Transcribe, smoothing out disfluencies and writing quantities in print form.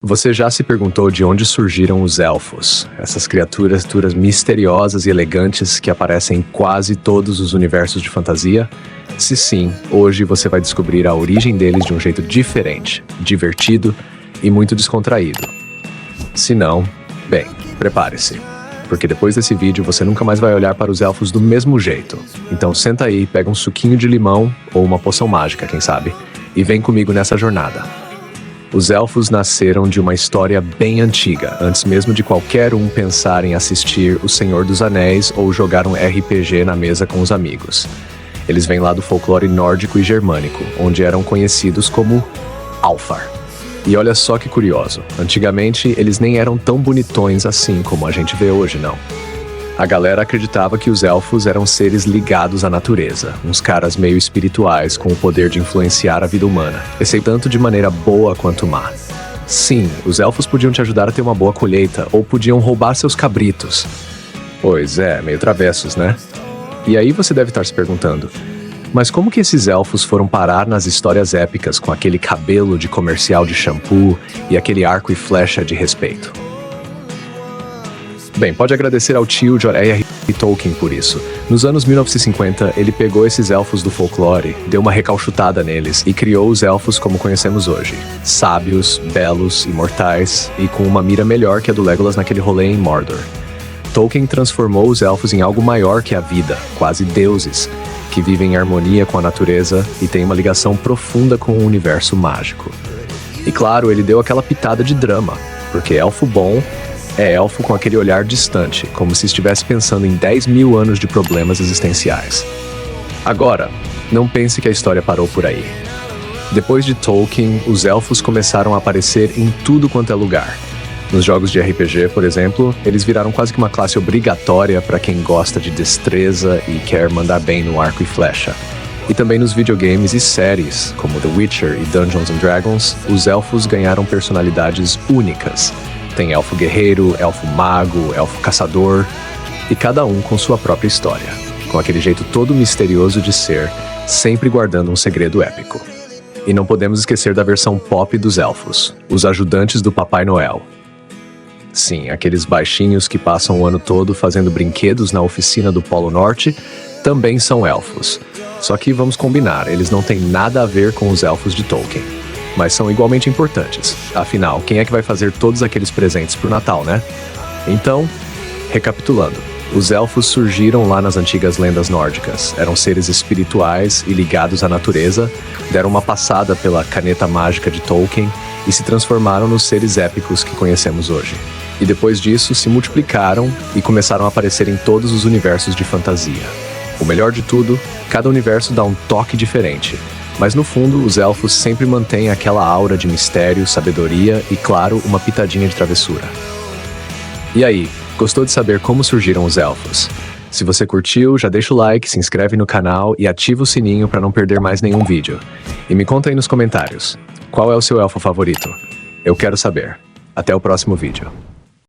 Você já se perguntou de onde surgiram os elfos? Essas criaturas misteriosas e elegantes que aparecem em quase todos os universos de fantasia? Se sim, hoje você vai descobrir a origem deles de um jeito diferente, divertido e muito descontraído. Se não, bem, prepare-se, porque depois desse vídeo você nunca mais vai olhar para os elfos do mesmo jeito. Então senta aí, pega um suquinho de limão ou uma poção mágica, quem sabe, e vem comigo nessa jornada. Os elfos nasceram de uma história bem antiga, antes mesmo de qualquer um pensar em assistir O Senhor dos Anéis ou jogar um RPG na mesa com os amigos. Eles vêm lá do folclore nórdico e germânico, onde eram conhecidos como Alfar. E olha só que curioso, antigamente eles nem eram tão bonitões assim como a gente vê hoje, não. A galera acreditava que os elfos eram seres ligados à natureza, uns caras meio espirituais com o poder de influenciar a vida humana, esse tanto de maneira boa quanto má. Sim, os elfos podiam te ajudar a ter uma boa colheita, ou podiam roubar seus cabritos. Pois é, meio travessos, né? E aí você deve estar se perguntando, mas como que esses elfos foram parar nas histórias épicas com aquele cabelo de comercial de shampoo e aquele arco e flecha de respeito? Bem, pode agradecer ao tio J.R.R. Tolkien por isso. Nos anos 1950, ele pegou esses elfos do folclore, deu uma recalchutada neles e criou os elfos como conhecemos hoje. Sábios, belos, imortais e com uma mira melhor que a do Legolas naquele rolê em Mordor. Tolkien transformou os elfos em algo maior que a vida, quase deuses, que vivem em harmonia com a natureza e têm uma ligação profunda com o universo mágico. E claro, ele deu aquela pitada de drama, porque elfo bom é elfo com aquele olhar distante, como se estivesse pensando em 10 mil anos de problemas existenciais. Agora, não pense que a história parou por aí. Depois de Tolkien, os elfos começaram a aparecer em tudo quanto é lugar. Nos jogos de RPG, por exemplo, eles viraram quase que uma classe obrigatória para quem gosta de destreza e quer mandar bem no arco e flecha. E também nos videogames e séries, como The Witcher e Dungeons & Dragons, os elfos ganharam personalidades únicas. Tem elfo guerreiro, elfo mago, elfo caçador, e cada um com sua própria história, com aquele jeito todo misterioso de ser, sempre guardando um segredo épico. E não podemos esquecer da versão pop dos elfos, os ajudantes do Papai Noel. Sim, aqueles baixinhos que passam o ano todo fazendo brinquedos na oficina do Polo Norte, também são elfos. Só que vamos combinar, eles não têm nada a ver com os elfos de Tolkien. Mas são igualmente importantes. Afinal, quem é que vai fazer todos aqueles presentes pro Natal, né? Então, recapitulando, os elfos surgiram lá nas antigas lendas nórdicas. Eram seres espirituais e ligados à natureza, deram uma passada pela caneta mágica de Tolkien e se transformaram nos seres épicos que conhecemos hoje. E depois disso, se multiplicaram e começaram a aparecer em todos os universos de fantasia. O melhor de tudo, cada universo dá um toque diferente. Mas no fundo, os elfos sempre mantêm aquela aura de mistério, sabedoria e, claro, uma pitadinha de travessura. E aí, gostou de saber como surgiram os elfos? Se você curtiu, já deixa o like, se inscreve no canal e ativa o sininho para não perder mais nenhum vídeo. E me conta aí nos comentários, qual é o seu elfo favorito? Eu quero saber. Até o próximo vídeo.